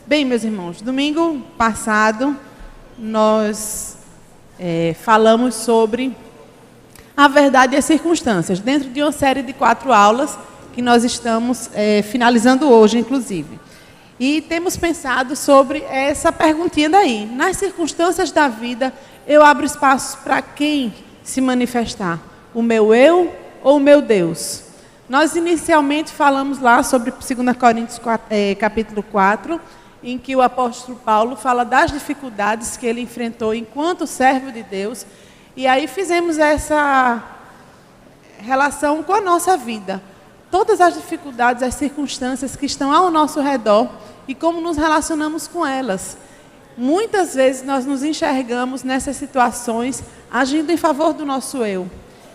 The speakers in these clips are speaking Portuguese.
Bem, meus irmãos, domingo passado nós falamos sobre a verdade e as circunstâncias, dentro de uma série de 4 aulas que nós estamos finalizando hoje, inclusive. E temos pensado sobre essa perguntinha daí. Nas circunstâncias da vida, eu abro espaço para quem se manifestar? O meu eu ou o meu Deus? Nós inicialmente falamos lá sobre 2 Coríntios capítulo 4, em que o apóstolo Paulo fala das dificuldades que ele enfrentou enquanto servo de Deus. E aí fizemos essa relação com a nossa vida. Todas as dificuldades, as circunstâncias que estão ao nosso redor e como nos relacionamos com elas. Muitas vezes nós nos enxergamos nessas situações agindo em favor do nosso eu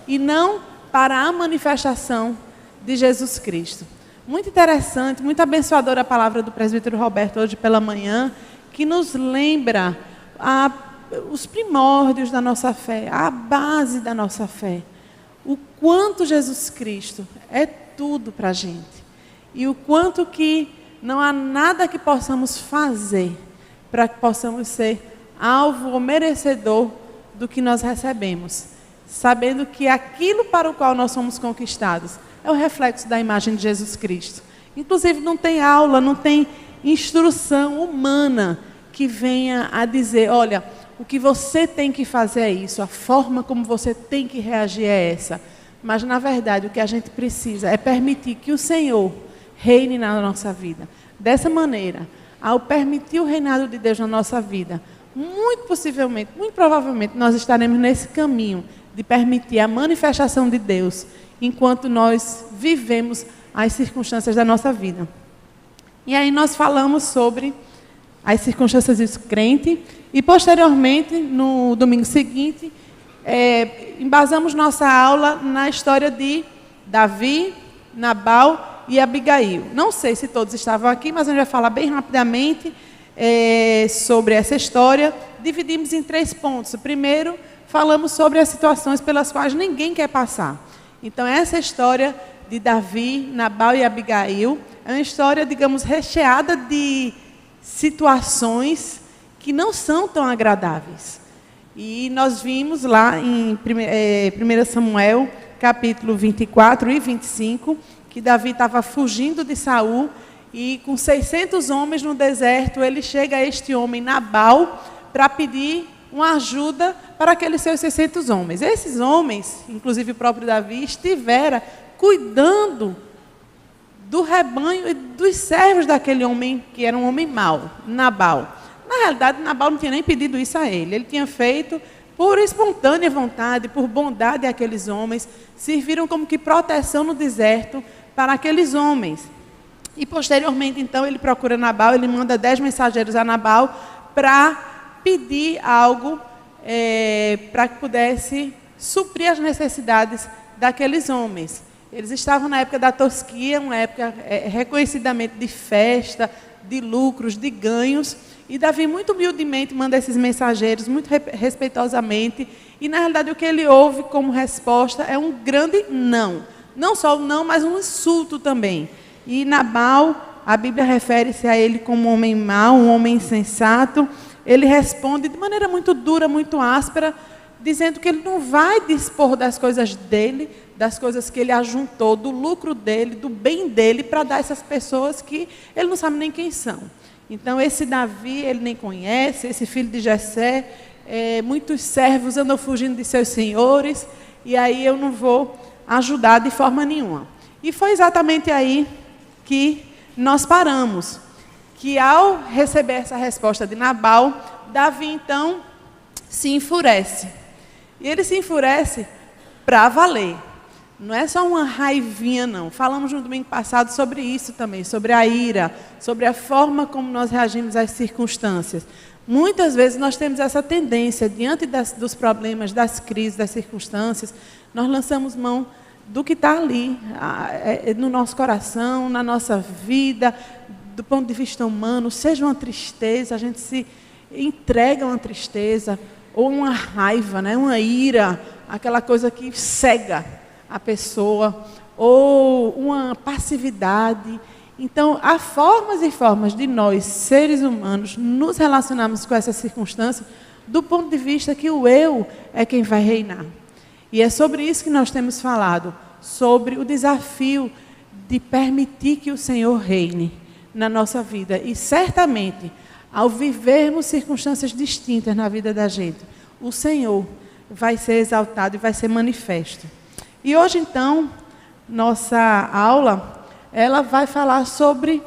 e não para a manifestação de Jesus Cristo. Muito interessante, muito abençoadora a palavra do presbítero Roberto hoje pela manhã, que nos lembra os primórdios da nossa fé, a base da nossa fé. O quanto Jesus Cristo é tudo para a gente. E o quanto que não há nada que possamos fazer para que possamos ser alvo ou merecedor do que nós recebemos. Sabendo que aquilo para o qual nós somos conquistados é o reflexo da imagem de Jesus Cristo. Inclusive não tem aula, não tem instrução humana que venha a dizer, olha, o que você tem que fazer é isso, a forma como você tem que reagir é essa. Mas, na verdade, o que a gente precisa é permitir que o Senhor reine na nossa vida. Dessa maneira, ao permitir o reinado de Deus na nossa vida, muito possivelmente, muito provavelmente, nós estaremos nesse caminho de permitir a manifestação de Deus enquanto nós vivemos as circunstâncias da nossa vida. E aí nós falamos sobre as circunstâncias do crente e, posteriormente, no domingo seguinte, embasamos nossa aula na história de Davi, Nabal e Abigail. Não sei se todos estavam aqui, mas a gente vai falar bem rapidamente sobre essa história. Dividimos em 3 pontos. Primeiro, falamos sobre as situações pelas quais ninguém quer passar. Então, essa história de Davi, Nabal e Abigail é uma história, digamos, recheada de situações que não são tão agradáveis. E nós vimos lá em 1 Samuel, capítulo 24 e 25, que Davi estava fugindo de Saul e com 600 homens no deserto, ele chega a este homem Nabal para pedir uma ajuda para aqueles seus 600 homens. Esses homens, inclusive o próprio Davi, estivera cuidando do rebanho e dos servos daquele homem, que era um homem mau, Nabal. Na realidade, Nabal não tinha nem pedido isso a ele. Ele tinha feito por espontânea vontade, por bondade àqueles homens, serviram como que proteção no deserto para aqueles homens. E posteriormente, então, ele procura Nabal, ele manda 10 mensageiros a Nabal para pedir algo para que pudesse suprir as necessidades daqueles homens. Eles estavam na época da tosquia, uma época reconhecidamente de festa, de lucros, de ganhos. E Davi, muito humildemente, manda esses mensageiros, muito respeitosamente. E, na realidade, o que ele ouve como resposta é um grande não. Não só um não, mas um insulto também. E Nabal, a Bíblia refere-se a ele como um homem mau, um homem insensato. Ele responde de maneira muito dura, muito áspera, dizendo que ele não vai dispor das coisas dele, das coisas que ele ajuntou, do lucro dele, do bem dele, para dar a essas pessoas que ele não sabe nem quem são. Então, esse Davi, ele nem conhece, esse filho de Jessé, muitos servos andam fugindo de seus senhores, e aí eu não vou ajudar de forma nenhuma. E foi exatamente aí que nós paramos, que ao receber essa resposta de Nabal, Davi, então, se enfurece. E ele se enfurece para valer. Não é só uma raivinha, não. Falamos no domingo passado sobre isso também, sobre a ira, sobre a forma como nós reagimos às circunstâncias. Muitas vezes nós temos essa tendência, diante dos problemas, das crises, das circunstâncias, nós lançamos mão do que está ali, no nosso coração, na nossa vida, do ponto de vista humano, seja uma tristeza, a gente se entrega a uma tristeza, ou uma raiva, né? Uma ira, aquela coisa que cega a pessoa, ou uma passividade, Então, há formas e formas de nós, seres humanos, nos relacionarmos com essas circunstâncias do ponto de vista que o eu é quem vai reinar. E é sobre isso que nós temos falado, sobre o desafio de permitir que o Senhor reine na nossa vida. E certamente, ao vivermos circunstâncias distintas na vida da gente, o Senhor vai ser exaltado e vai ser manifesto. E hoje, então, nossa aula, ela vai falar sobre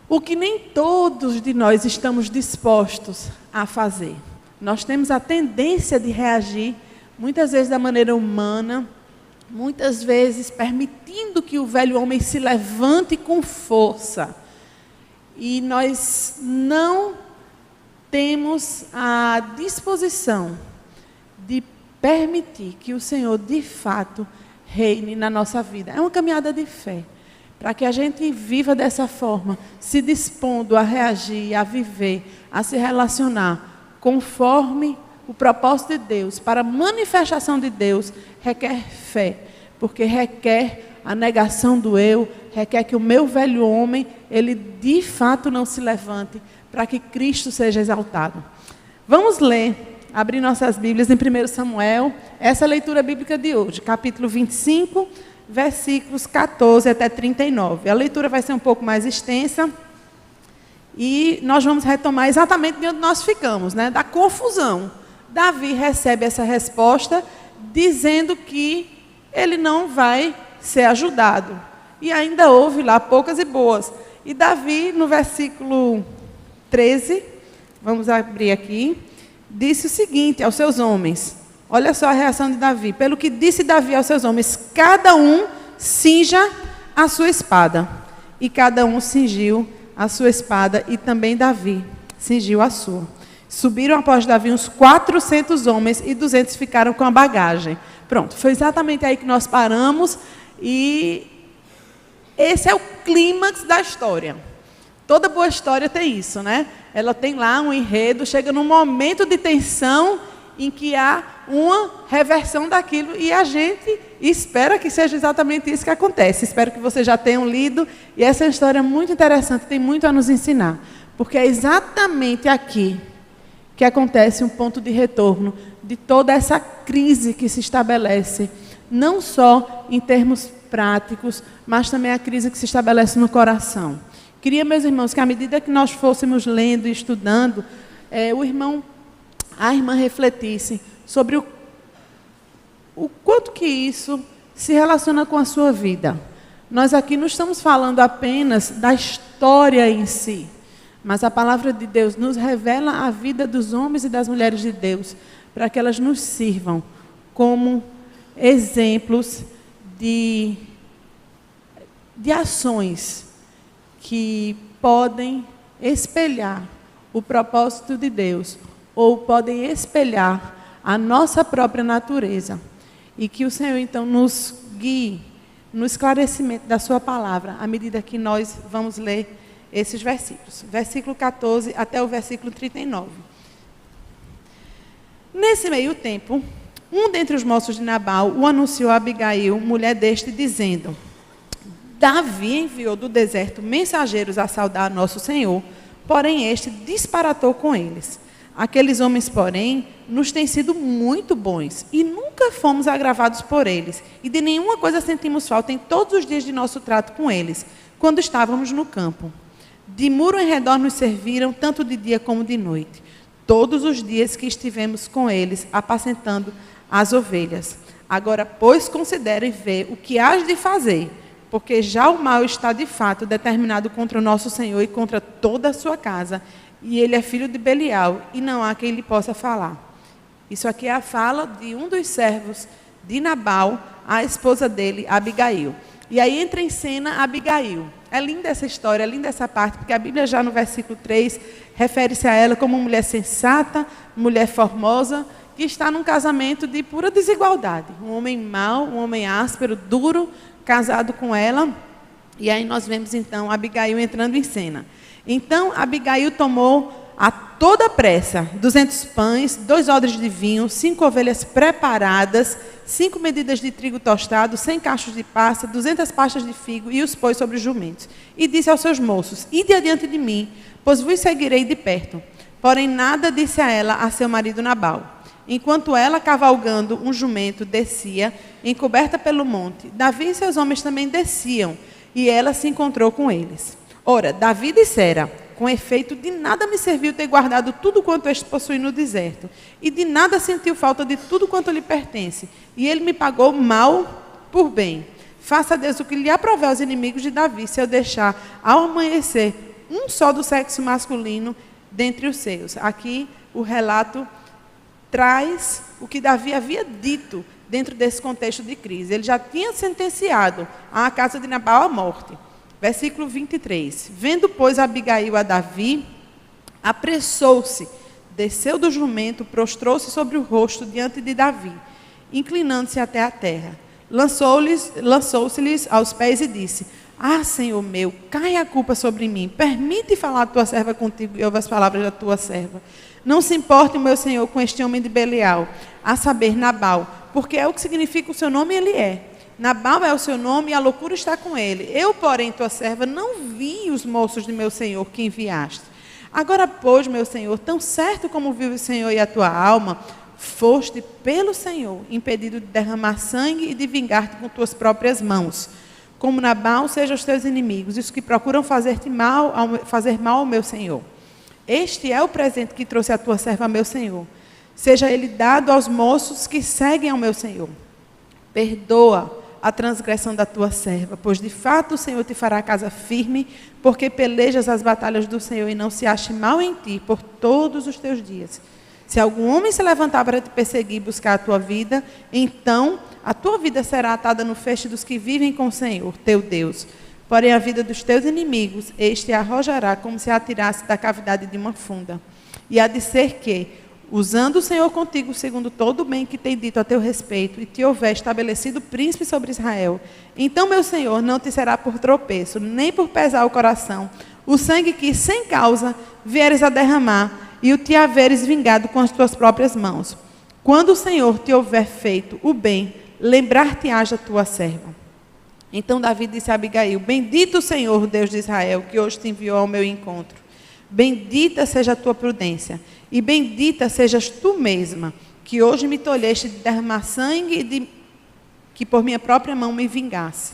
o que nem todos de nós estamos dispostos a fazer. Nós temos a tendência de reagir, muitas vezes da maneira humana, muitas vezes permitindo que o velho homem se levante com força. E nós não temos a disposição de permitir que o Senhor, de fato, reine na nossa vida. É uma caminhada de fé. Para que a gente viva dessa forma, se dispondo a reagir, a viver, a se relacionar conforme o propósito de Deus, para a manifestação de Deus, requer fé. Porque requer a negação do eu, requer que o meu velho homem, ele de fato não se levante, para que Cristo seja exaltado. Vamos ler, abrir nossas Bíblias em 1 Samuel, essa leitura bíblica de hoje, capítulo 25, versículos 14 até 39. A leitura vai ser um pouco mais extensa e nós vamos retomar exatamente de onde nós ficamos, né? Da confusão. Davi recebe essa resposta dizendo que ele não vai ser ajudado. E ainda houve lá poucas e boas. E Davi, no versículo 13, vamos abrir aqui, disse o seguinte aos seus homens. Olha só a reação de Davi. Pelo que disse Davi aos seus homens, cada um cinja a sua espada. E cada um cingiu a sua espada, e também Davi cingiu a sua. Subiram após Davi uns 400 homens, e 200 ficaram com a bagagem. Pronto, foi exatamente aí que nós paramos, e esse é o clímax da história. Toda boa história tem isso, né? Ela tem lá um enredo, chega num momento de tensão em que há uma reversão daquilo e a gente espera que seja exatamente isso que acontece. Espero que vocês já tenham lido e essa é uma história muito interessante, tem muito a nos ensinar, porque é exatamente aqui que acontece um ponto de retorno de toda essa crise que se estabelece, não só em termos práticos, mas também a crise que se estabelece no coração. Queria, meus irmãos, que à medida que nós fôssemos lendo e estudando, a irmã refletisse sobre o quanto que isso se relaciona com a sua vida. Nós aqui não estamos falando apenas da história em si, mas a palavra de Deus nos revela a vida dos homens e das mulheres de Deus, para que elas nos sirvam como exemplos de ações que podem espelhar o propósito de Deus, ou podem espelhar a nossa própria natureza. E que o Senhor, então, nos guie no esclarecimento da sua palavra, à medida que nós vamos ler esses versículos. Versículo 14 até o versículo 39. Nesse meio tempo, um dentre os moços de Nabal o anunciou a Abigail, mulher deste, dizendo: Davi enviou do deserto mensageiros a saudar nosso Senhor, porém este disparatou com eles. Aqueles homens, porém, nos têm sido muito bons e nunca fomos agravados por eles. E de nenhuma coisa sentimos falta em todos os dias de nosso trato com eles, quando estávamos no campo. De muro em redor nos serviram, tanto de dia como de noite, todos os dias que estivemos com eles, apacentando as ovelhas. Agora, pois, considere e vê o que hás de fazer, porque já o mal está de fato determinado contra o nosso Senhor e contra toda a sua casa, e ele é filho de Belial, e não há quem lhe possa falar. Isso aqui é a fala de um dos servos de Nabal, a esposa dele, Abigail. E aí entra em cena Abigail. É linda essa história, é linda essa parte, porque a Bíblia já no versículo 3 refere-se a ela como mulher sensata, mulher formosa, que está num casamento de pura desigualdade. Um homem mau, um homem áspero, duro, casado com ela. E aí nós vemos então Abigail entrando em cena. Então Abigail tomou a toda pressa 200 pães, 2 odres de vinho, 5 ovelhas preparadas, 5 medidas de trigo tostado, 100 cachos de passa, 200 pastas de figo, e os pôs sobre os jumentos. E disse aos seus moços: ide adiante de mim, pois vos seguirei de perto. Porém nada disse a ela a seu marido Nabal. Enquanto ela, cavalgando um jumento, descia, encoberta pelo monte, Davi e seus homens também desciam, e ela se encontrou com eles. Ora, Davi dissera: com efeito, de nada me serviu ter guardado tudo quanto este possui no deserto, e de nada sentiu falta de tudo quanto lhe pertence, e ele me pagou mal por bem. Faça Deus o que lhe aprouver aos inimigos de Davi, se eu deixar ao amanhecer um só do sexo masculino dentre os seus. Aqui o relato traz o que Davi havia dito dentro desse contexto de crise. Ele já tinha sentenciado a casa de Nabal à morte. Versículo 23. Vendo, pois, Abigail a Davi, apressou-se, desceu do jumento, prostrou-se sobre o rosto diante de Davi, inclinando-se até a terra. Lançou-se-lhes aos pés e disse: ah, Senhor meu, cai a culpa sobre mim. Permite falar a tua serva contigo e ouve as palavras da tua serva. Não se importe o meu senhor com este homem de Belial, a saber, Nabal, porque é o que significa o seu nome, ele é. Nabal é o seu nome e a loucura está com ele. Eu, porém, tua serva, não vi os moços de meu senhor que enviaste. Agora, pois, meu senhor, tão certo como vive o Senhor e a tua alma, foste pelo Senhor impedido de derramar sangue e de vingar-te com tuas próprias mãos. Como Nabal sejam os teus inimigos, e os que procuram fazer mal ao meu senhor. Este é o presente que trouxe a tua serva a meu senhor. Seja ele dado aos moços que seguem ao meu senhor. Perdoa a transgressão da tua serva, pois de fato o Senhor te fará casa firme, porque pelejas as batalhas do Senhor e não se ache mal em ti por todos os teus dias. Se algum homem se levantar para te perseguir e buscar a tua vida, então a tua vida será atada no feixe dos que vivem com o Senhor, teu Deus. Porém, a vida dos teus inimigos, este a arrojará como se a atirasse da cavidade de uma funda. E há de ser que, usando o Senhor contigo, segundo todo o bem que tem dito a teu respeito, e te houver estabelecido príncipe sobre Israel, então, meu Senhor, não te será por tropeço, nem por pesar o coração, o sangue que, sem causa, vieres a derramar, e o te haveres vingado com as tuas próprias mãos. Quando o Senhor te houver feito o bem, lembrar-te-ás da tua serva. Então Davi disse a Abigail: bendito o Senhor, Deus de Israel, que hoje te enviou ao meu encontro. Bendita seja a tua prudência, e bendita sejas tu mesma, que hoje me tolheste de derramar sangue e que por minha própria mão me vingasse.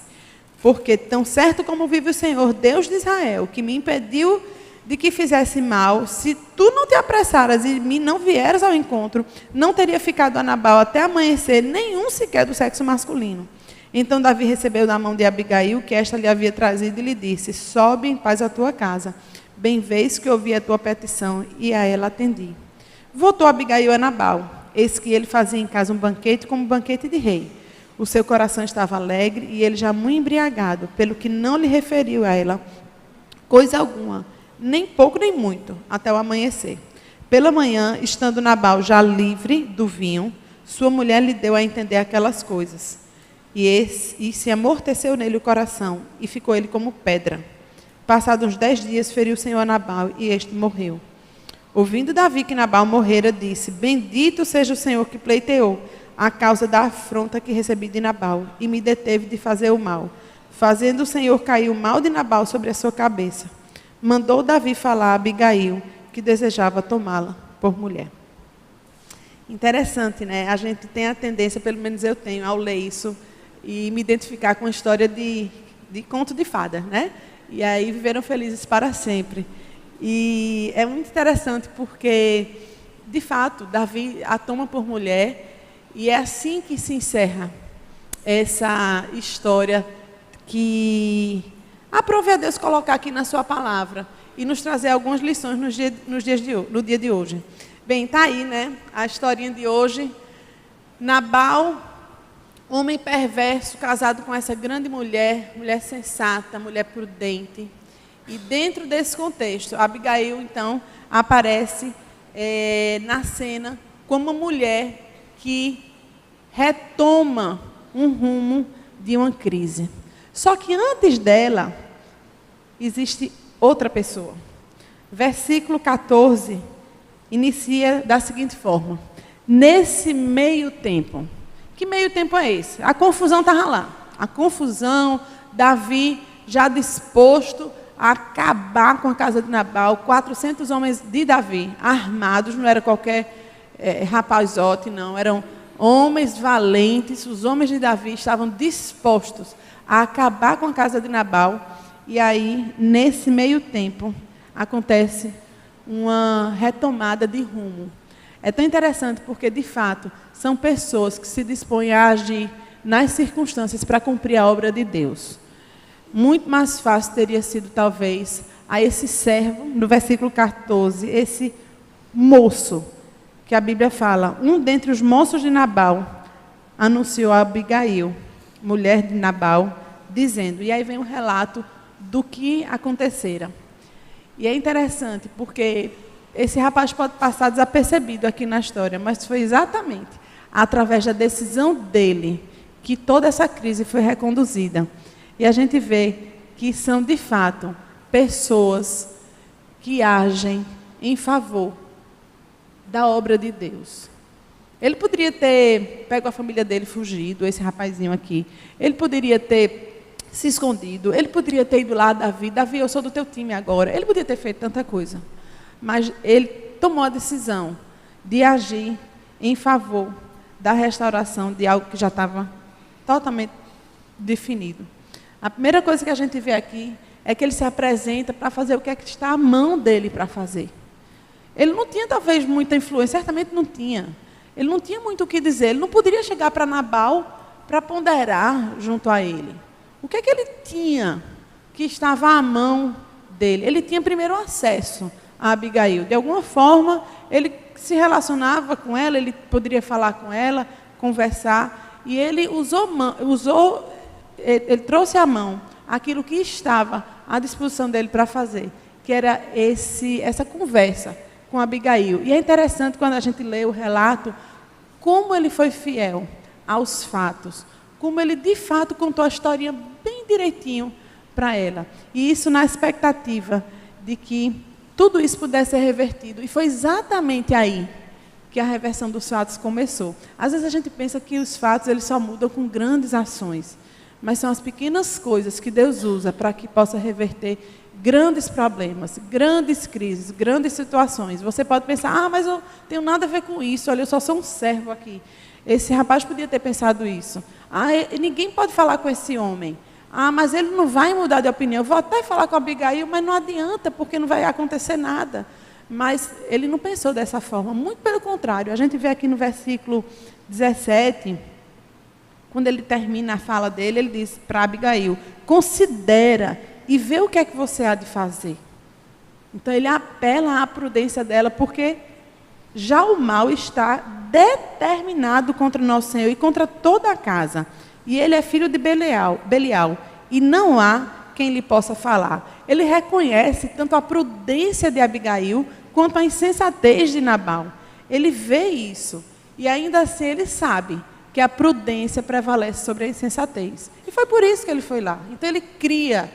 Porque tão certo como vive o Senhor, Deus de Israel, que me impediu de que fizesse mal, se tu não te apressaras e me não vieras ao encontro, não teria ficado a Nabal até amanhecer nenhum sequer do sexo masculino. Então Davi recebeu da mão de Abigail, que esta lhe havia trazido, e lhe disse: sobe em paz à tua casa. Bem vês que ouvi a tua petição, e a ela atendi. Voltou Abigail a Nabal. Eis que ele fazia em casa um banquete como um banquete de rei. O seu coração estava alegre, e ele já muito embriagado, pelo que não lhe referiu a ela coisa alguma, nem pouco nem muito, até o amanhecer. Pela manhã, estando Nabal já livre do vinho, sua mulher lhe deu a entender aquelas coisas. E se amorteceu nele o coração, e ficou ele como pedra. Passados uns 10 dias, feriu o Senhor a Nabal, e este morreu. Ouvindo Davi que Nabal morrera, disse: bendito seja o Senhor que pleiteou a causa da afronta que recebi de Nabal, e me deteve de fazer o mal. Fazendo o Senhor cair o mal de Nabal sobre a sua cabeça. Mandou Davi falar a Abigail, que desejava tomá-la por mulher. Interessante, né? A gente tem a tendência, pelo menos eu tenho, ao ler isso, e me identificar com a história de conto de fada, né? E aí viveram felizes para sempre. E é muito interessante porque, de fato, Davi a toma por mulher, e é assim que se encerra essa história que aprove a Deus colocar aqui na sua palavra e nos trazer algumas lições no dia de hoje. Bem, está aí, né? A historinha de hoje. Nabal, homem perverso, casado com essa grande mulher, mulher sensata, mulher prudente. E dentro desse contexto, Abigail, então, aparece na cena como uma mulher que retoma um rumo de uma crise. Só que antes dela, existe outra pessoa. Versículo 14 inicia da seguinte forma: nesse meio tempo. Que meio tempo é esse? A confusão estava lá. A confusão, Davi já disposto a acabar com a casa de Nabal, 400 homens de Davi, armados, não era qualquer rapazote, não, eram homens valentes, os homens de Davi estavam dispostos a acabar com a casa de Nabal. E aí, nesse meio tempo, acontece uma retomada de rumo. É tão interessante porque, de fato, são pessoas que se dispõem a agir nas circunstâncias para cumprir a obra de Deus. Muito mais fácil teria sido, talvez, a esse servo, no versículo 14, esse moço, que a Bíblia fala, um dentre os moços de Nabal, anunciou a Abigail, mulher de Nabal, dizendo, e aí vem um relato do que acontecera. E é interessante, porque esse rapaz pode passar desapercebido aqui na história, mas foi exatamente através da decisão dele que toda essa crise foi reconduzida. E a gente vê que são, de fato, pessoas que agem em favor da obra de Deus. Ele poderia ter pego a família dele, fugido, esse rapazinho aqui. Ele poderia ter se escondido. Ele poderia ter ido lá, Davi, eu sou do teu time agora. Ele poderia ter feito tanta coisa. Mas ele tomou a decisão de agir em favor da restauração de algo que já estava totalmente definido. A primeira coisa que a gente vê aqui é que ele se apresenta para fazer o que é que está à mão dele para fazer. Ele não tinha, talvez, muita influência, certamente não tinha. Ele não tinha muito o que dizer, ele não poderia chegar para Nabal para ponderar junto a ele. O que é que ele tinha que estava à mão dele? Ele tinha primeiro acesso a Abigail. De alguma forma, ele se relacionava com ela, ele poderia falar com ela, conversar, e ele ele trouxe à mão aquilo que estava à disposição dele para fazer, que era essa conversa com Abigail. E é interessante quando a gente lê o relato, como ele foi fiel aos fatos, como ele de fato contou a historinha bem direitinho para ela. E isso na expectativa de que tudo isso pudesse ser revertido. E foi exatamente aí que a reversão dos fatos começou. Às vezes a gente pensa que os fatos eles só mudam com grandes ações, mas são as pequenas coisas que Deus usa para que possa reverter grandes problemas, grandes crises, grandes situações. Você pode pensar, mas eu tenho nada a ver com isso, olha, eu só sou um servo aqui. Esse rapaz podia ter pensado isso. Ninguém pode falar com esse homem. Mas ele não vai mudar de opinião. Eu vou até falar com a Abigail, mas não adianta, porque não vai acontecer nada. Mas ele não pensou dessa forma. Muito pelo contrário. A gente vê aqui no versículo 17, quando ele termina a fala dele, ele diz para Abigail, considera e vê o que é que você há de fazer. Então ele apela à prudência dela, porque já o mal está determinado contra o nosso Senhor e contra toda a casa. E ele é filho de Belial, e não há quem lhe possa falar. Ele reconhece tanto a prudência de Abigail, quanto a insensatez de Nabal. Ele vê isso, e ainda assim ele sabe que a prudência prevalece sobre a insensatez. E foi por isso que ele foi lá. Então ele cria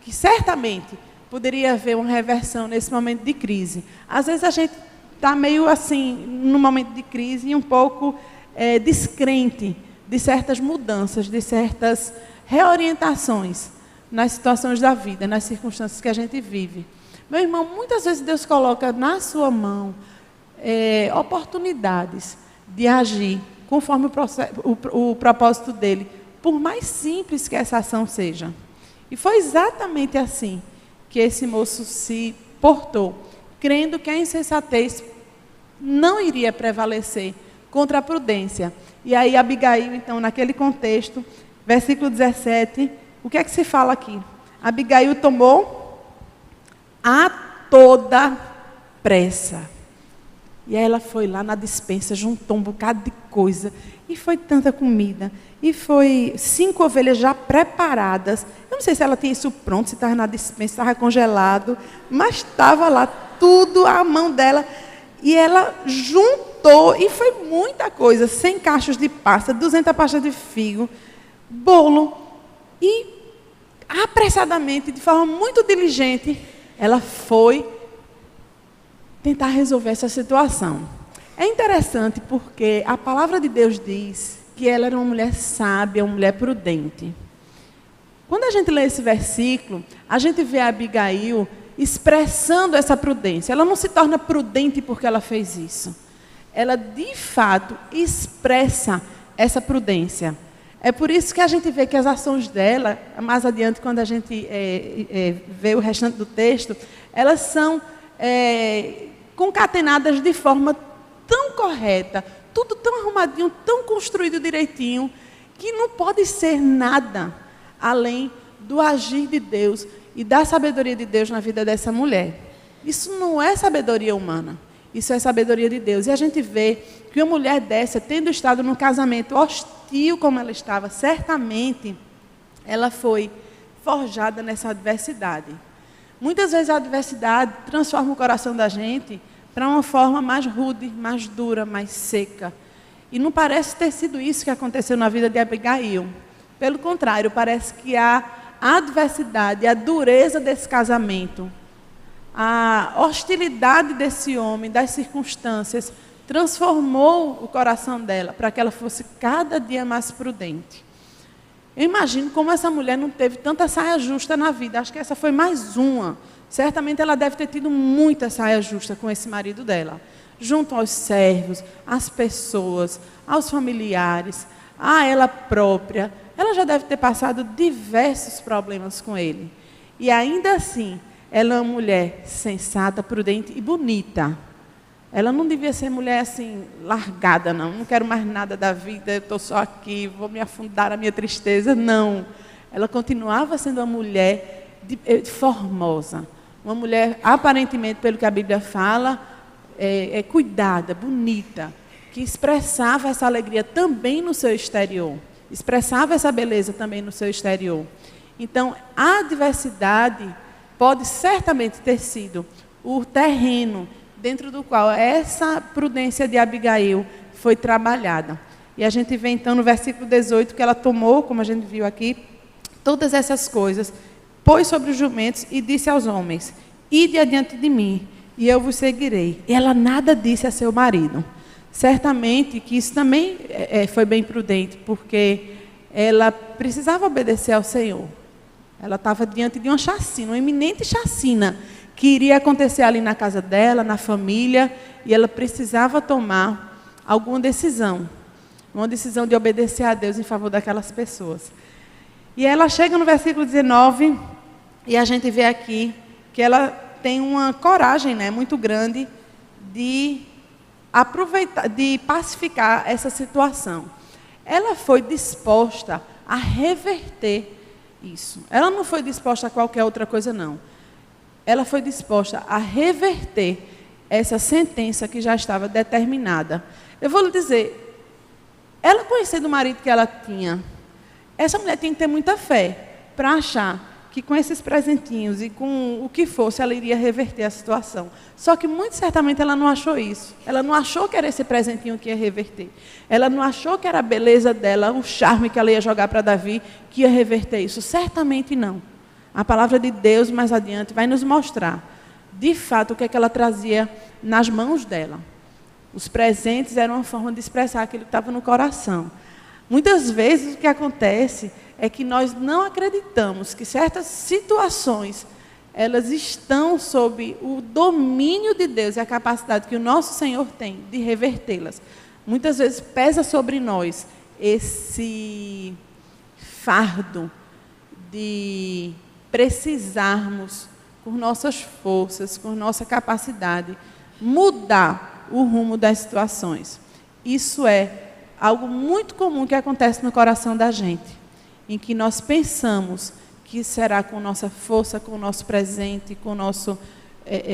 que certamente poderia haver uma reversão nesse momento de crise. Às vezes a gente está meio assim, no momento de crise, e um pouco descrente de certas mudanças, de certas reorientações nas situações da vida, nas circunstâncias que a gente vive. Meu irmão, muitas vezes Deus coloca na sua mão oportunidades de agir conforme o propósito dele, por mais simples que essa ação seja. E foi exatamente assim que esse moço se portou, crendo que a insensatez não iria prevalecer contra a prudência. E aí Abigail, então, naquele contexto, versículo 17, o que é que se fala aqui? Abigail tomou a toda pressa. E aí ela foi lá na despensa, juntou um bocado de coisa, e foi tanta comida, e foi 5 ovelhas já preparadas. Eu não sei se ela tinha isso pronto, se estava na despensa, estava congelado, mas estava lá tudo à mão dela. E ela juntou, e foi muita coisa, 100 cachos de pasta, 200 pastas de figo, bolo. E apressadamente, de forma muito diligente, ela foi tentar resolver essa situação. É interessante porque a palavra de Deus diz que ela era uma mulher sábia, uma mulher prudente. Quando a gente lê esse versículo, a gente vê a Abigail expressando essa prudência. Ela não se torna prudente porque ela fez isso. Ela, de fato, expressa essa prudência. É por isso que a gente vê que as ações dela, mais adiante, quando a gente vê o restante do texto, elas são concatenadas de forma tão correta, tudo tão arrumadinho, tão construído direitinho, que não pode ser nada além do agir de Deus e da sabedoria de Deus na vida dessa mulher. Isso não é sabedoria humana, isso é sabedoria de Deus. E a gente vê que uma mulher dessa, tendo estado num casamento hostil como ela estava, certamente ela foi forjada nessa adversidade. Muitas vezes a adversidade transforma o coração da gente para uma forma mais rude, mais dura, mais seca. E não parece ter sido isso que aconteceu na vida de Abigail. Pelo contrário, parece que a adversidade, a dureza desse casamento, a hostilidade desse homem, das circunstâncias, transformou o coração dela para que ela fosse cada dia mais prudente. Eu imagino como essa mulher não teve tanta saia justa na vida. Acho que essa foi mais uma. Certamente ela deve ter tido muita saia justa com esse marido dela. Junto aos servos, às pessoas, aos familiares, a ela própria. Ela já deve ter passado diversos problemas com ele. E ainda assim, ela é uma mulher sensata, prudente e bonita. Ela não devia ser mulher assim, largada, não. Não quero mais nada da vida, eu estou só aqui, vou me afundar na minha tristeza. Não. Ela continuava sendo uma mulher formosa. Uma mulher, aparentemente, pelo que a Bíblia fala, cuidada, bonita, que expressava essa alegria também no seu exterior. Expressava essa beleza também no seu exterior. Então, a adversidade pode certamente ter sido o terreno dentro do qual essa prudência de Abigail foi trabalhada. E a gente vê então no versículo 18 que ela tomou, como a gente viu aqui, todas essas coisas, pôs sobre os jumentos e disse aos homens: ide adiante de mim, e eu vos seguirei. E ela nada disse a seu marido. Certamente que isso também foi bem prudente, porque ela precisava obedecer ao Senhor. Ela estava diante de uma chacina, uma iminente chacina, que iria acontecer ali na casa dela, na família, e ela precisava tomar alguma decisão. Uma decisão de obedecer a Deus em favor daquelas pessoas. E ela chega no versículo 19, e a gente vê aqui que ela tem uma coragem, né, muito grande de aproveitar, de pacificar essa situação. Ela foi disposta a reverter isso. Ela não foi disposta a qualquer outra coisa, não. Ela foi disposta a reverter essa sentença que já estava determinada. Eu vou lhe dizer, ela conhecendo o marido que ela tinha, essa mulher tinha que ter muita fé para achar que com esses presentinhos e com o que fosse, ela iria reverter a situação. Só que muito certamente ela não achou isso. Ela não achou que era esse presentinho que ia reverter. Ela não achou que era a beleza dela, o charme que ela ia jogar para Davi, que ia reverter isso. Certamente não. A palavra de Deus, mais adiante, vai nos mostrar, de fato, o que é que ela trazia nas mãos dela. Os presentes eram uma forma de expressar aquilo que estava no coração. Muitas vezes o que acontece é que nós não acreditamos que certas situações, elas estão sob o domínio de Deus e a capacidade que o nosso Senhor tem de revertê-las. Muitas vezes pesa sobre nós esse fardo de precisarmos, por nossas forças, por nossa capacidade, mudar o rumo das situações. Isso é algo muito comum que acontece no coração da gente, em que nós pensamos que será com nossa força, com o nosso presente, com o nosso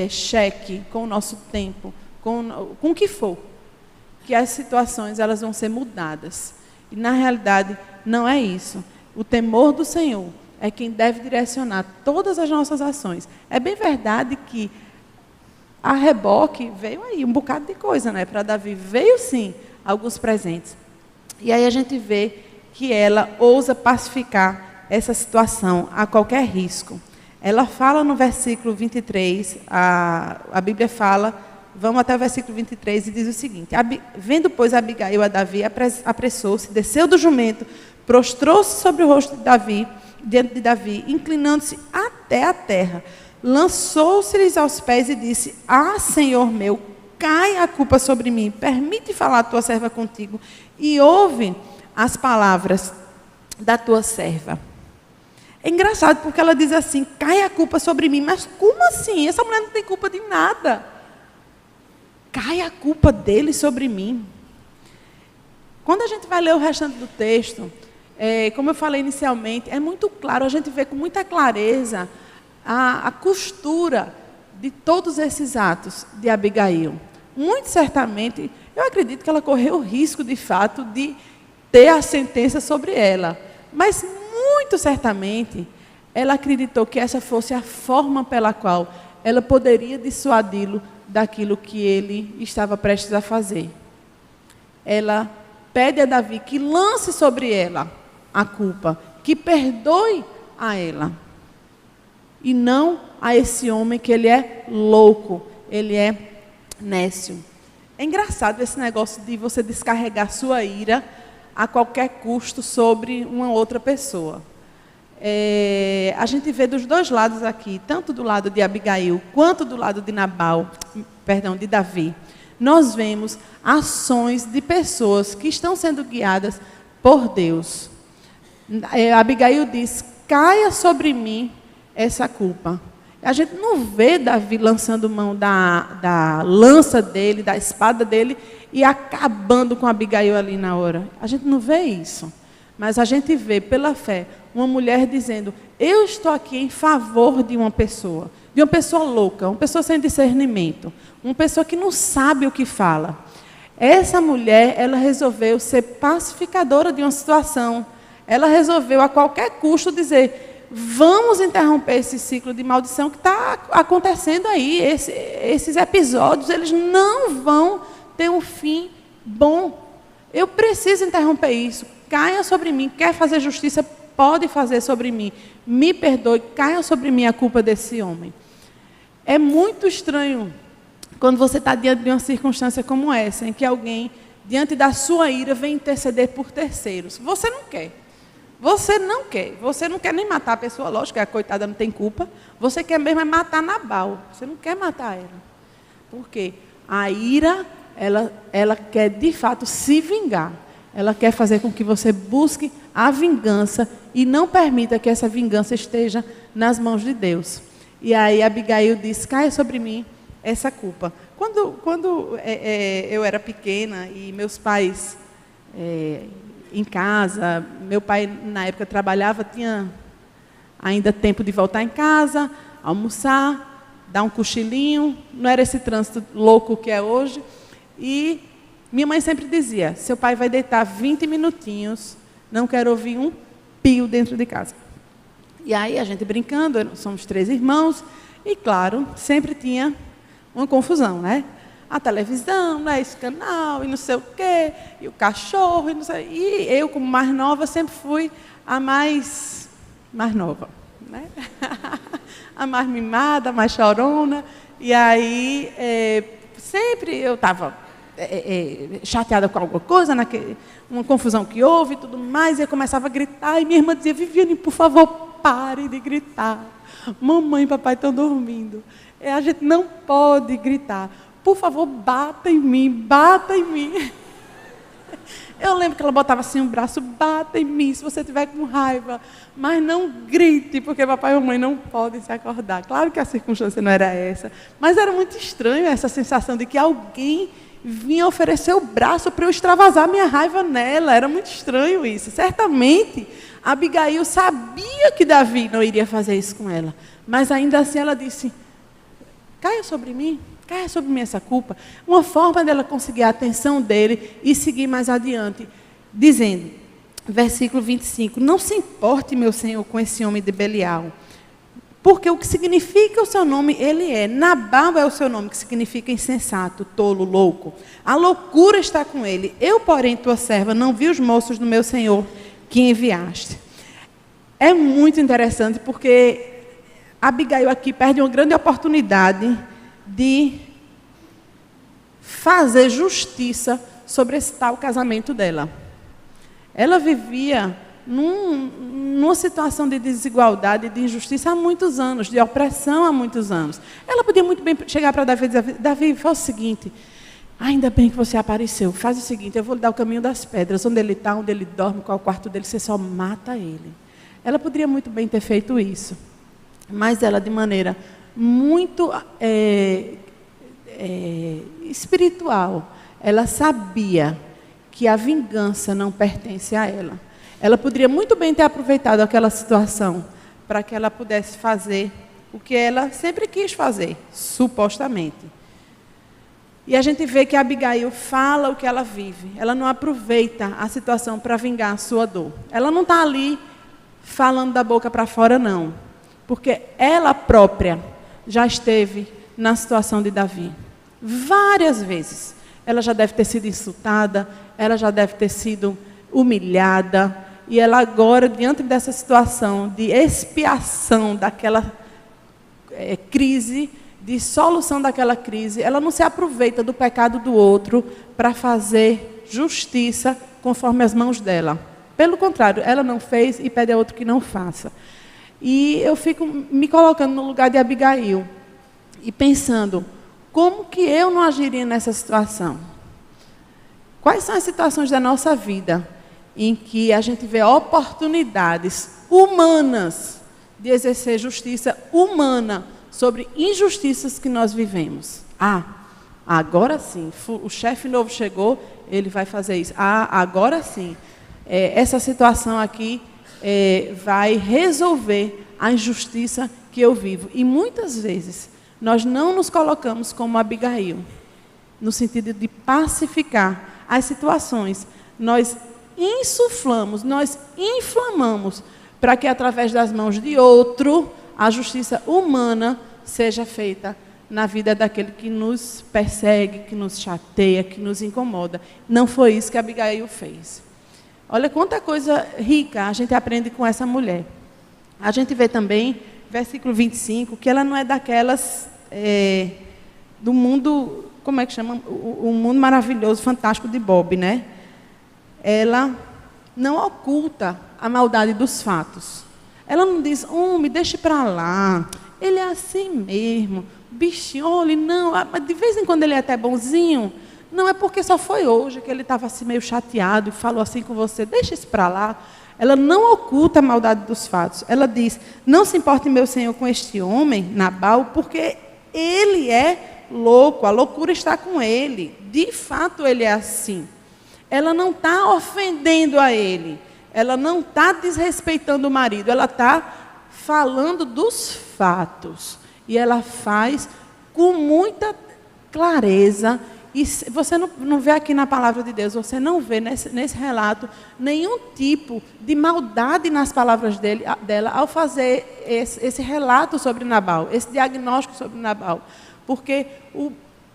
cheque, com o nosso tempo, com o que for, que as situações elas vão ser mudadas. E na realidade não é isso. O temor do Senhor é quem deve direcionar todas as nossas ações. É bem verdade que a reboque veio aí um bocado de coisa, né? Para Davi veio sim alguns presentes. E aí a gente vê que ela ousa pacificar essa situação a qualquer risco. Ela fala no versículo 23, a Bíblia fala Vamos até o versículo 23 e diz o seguinte: vendo, pois, Abigail a Davi, apressou-se, desceu do jumento, prostrou-se sobre o rosto de Davi, diante de Davi, inclinando-se até a terra, lançou-se-lhes aos pés e disse: Ah, Senhor meu, cai a culpa sobre mim, permite falar a tua serva contigo, e ouve as palavras da tua serva. É engraçado porque ela diz assim: cai a culpa sobre mim. Mas como assim? Essa mulher não tem culpa de nada. Cai a culpa dele sobre mim. Quando a gente vai ler o restante do texto, como eu falei inicialmente, é muito claro, a gente vê com muita clareza a costura de todos esses atos de Abigail. Muito certamente, eu acredito que ela correu o risco, de fato, de ter a sentença sobre ela. Mas, muito certamente, ela acreditou que essa fosse a forma pela qual ela poderia dissuadi-lo daquilo que ele estava prestes a fazer. Ela pede a Davi que lance sobre ela a culpa, que perdoe a ela. E não a esse homem que ele é louco, ele é nécio. É engraçado esse negócio de você descarregar sua ira a qualquer custo sobre uma outra pessoa. A gente vê dos dois lados aqui, tanto do lado de Abigail, quanto do lado de de Davi. Nós vemos ações de pessoas que estão sendo guiadas por Deus. Abigail diz: caia sobre mim essa culpa. A gente não vê Davi lançando mão da lança dele, da espada dele, e acabando com Abigail ali na hora. A gente não vê isso. Mas a gente vê, pela fé, uma mulher dizendo: eu estou aqui em favor de uma pessoa louca, uma pessoa sem discernimento, uma pessoa que não sabe o que fala. Essa mulher, ela resolveu ser pacificadora de uma situação. Ela resolveu, a qualquer custo, dizer: vamos interromper esse ciclo de maldição que está acontecendo aí. Esses episódios, eles não vão ter um fim bom. Eu preciso interromper isso. Caia sobre mim. Quer fazer justiça? Pode fazer sobre mim. Me perdoe. Caia sobre mim a culpa desse homem. É muito estranho quando você está diante de uma circunstância como essa, em que alguém, diante da sua ira, vem interceder por terceiros. Você não quer. Você não quer. Você não quer nem matar a pessoa. Lógico que a coitada não tem culpa. Você quer mesmo é matar Nabal. Você não quer matar ela. Por quê? A ira, ela quer, de fato, se vingar. Ela quer fazer com que você busque a vingança e não permita que essa vingança esteja nas mãos de Deus. E aí Abigail diz: caia sobre mim essa culpa. Quando eu era pequena e meus pais em casa, meu pai na época trabalhava, tinha ainda tempo de voltar em casa, almoçar, dar um cochilinho, não era esse trânsito louco que é hoje. E minha mãe sempre dizia: seu pai vai deitar 20 minutinhos, não quero ouvir um pio dentro de casa. E aí a gente brincando, somos 3 irmãos, e claro, sempre tinha uma confusão, né? A televisão, né? Esse canal, e não sei o quê, e o cachorro, e não sei. E eu, como mais nova, sempre fui a mais nova, né? A mais mimada, a mais chorona. E aí, sempre eu estava chateada com alguma coisa, uma confusão que houve e tudo mais, e eu começava a gritar, e minha irmã dizia: Viviane, por favor, pare de gritar. Mamãe e papai estão dormindo. A gente não pode gritar. Por favor, bata em mim, bata em mim. Eu lembro que ela botava assim um braço: bata em mim, se você estiver com raiva. Mas não grite, porque papai e mamãe não podem se acordar. Claro que a circunstância não era essa, mas era muito estranho essa sensação de que alguém vinha oferecer o braço para eu extravasar minha raiva nela. Era muito estranho isso. Certamente, Abigail sabia que Davi não iria fazer isso com ela. Mas ainda assim ela disse: caia sobre mim essa culpa. Uma forma dela conseguir a atenção dele e seguir mais adiante, dizendo, versículo 25: não se importe, meu senhor, com esse homem de Belial, porque o que significa o seu nome, ele é. Nabal é o seu nome, que significa insensato, tolo, louco. A loucura está com ele. Eu, porém, tua serva, não vi os moços do meu senhor que enviaste. É muito interessante, porque Abigail aqui perde uma grande oportunidade de fazer justiça sobre esse tal casamento dela. Ela vivia numa situação de desigualdade, de injustiça há muitos anos, de opressão há muitos anos. Ela podia muito bem chegar para Davi e dizer: Davi, faz o seguinte, ainda bem que você apareceu, faz o seguinte, eu vou lhe dar o caminho das pedras, onde ele está, onde ele dorme, qual é o quarto dele, você só mata ele. Ela poderia muito bem ter feito isso, mas ela, de maneira muito espiritual, ela sabia que a vingança não pertence a ela. Ela poderia muito bem ter aproveitado aquela situação para que ela pudesse fazer o que ela sempre quis fazer, supostamente. E a gente vê que a Abigail fala o que ela vive. Ela não aproveita a situação para vingar a sua dor. Ela não está ali falando da boca para fora, não. Porque ela própria já esteve na situação de Davi. Várias vezes. Ela já deve ter sido insultada, ela já deve ter sido humilhada. E ela agora, diante dessa situação de expiação daquela crise, de solução daquela crise, ela não se aproveita do pecado do outro para fazer justiça conforme as mãos dela. Pelo contrário, ela não fez e pede a outro que não faça. E eu fico me colocando no lugar de Abigail e pensando, como que eu não agiria nessa situação? Quais são as situações da nossa vida em que a gente vê oportunidades humanas de exercer justiça humana sobre injustiças que nós vivemos? Agora sim, o chefe novo chegou, ele vai fazer isso. Agora sim, essa situação aqui vai resolver a injustiça que eu vivo. E muitas vezes nós não nos colocamos como Abigail, no sentido de pacificar as situações. Nós insuflamos, nós inflamamos para que através das mãos de outro a justiça humana seja feita na vida daquele que nos persegue, que nos chateia, que nos incomoda. Não foi isso que Abigail fez. Olha quanta coisa rica a gente aprende com essa mulher. A gente vê também, versículo 25, que ela não é daquelas do mundo, como é que chama? O mundo maravilhoso, fantástico de Bob, né? Ela não oculta a maldade dos fatos. Ela não diz, me deixe para lá, ele é assim mesmo, bichinho, olha, não, mas de vez em quando ele é até bonzinho. Não é porque só foi hoje que ele estava assim meio chateado e falou assim com você, deixa isso para lá. Ela não oculta a maldade dos fatos. Ela diz, não se importe meu senhor com este homem, Nabal, porque ele é louco, a loucura está com ele. De fato ele é assim. Ela não está ofendendo a ele. Ela não está desrespeitando o marido. Ela está falando dos fatos. E ela faz com muita clareza. E você não vê aqui na palavra de Deus, você não vê nesse relato nenhum tipo de maldade nas palavras dela ao fazer esse relato sobre Nabal, esse diagnóstico sobre Nabal. Porque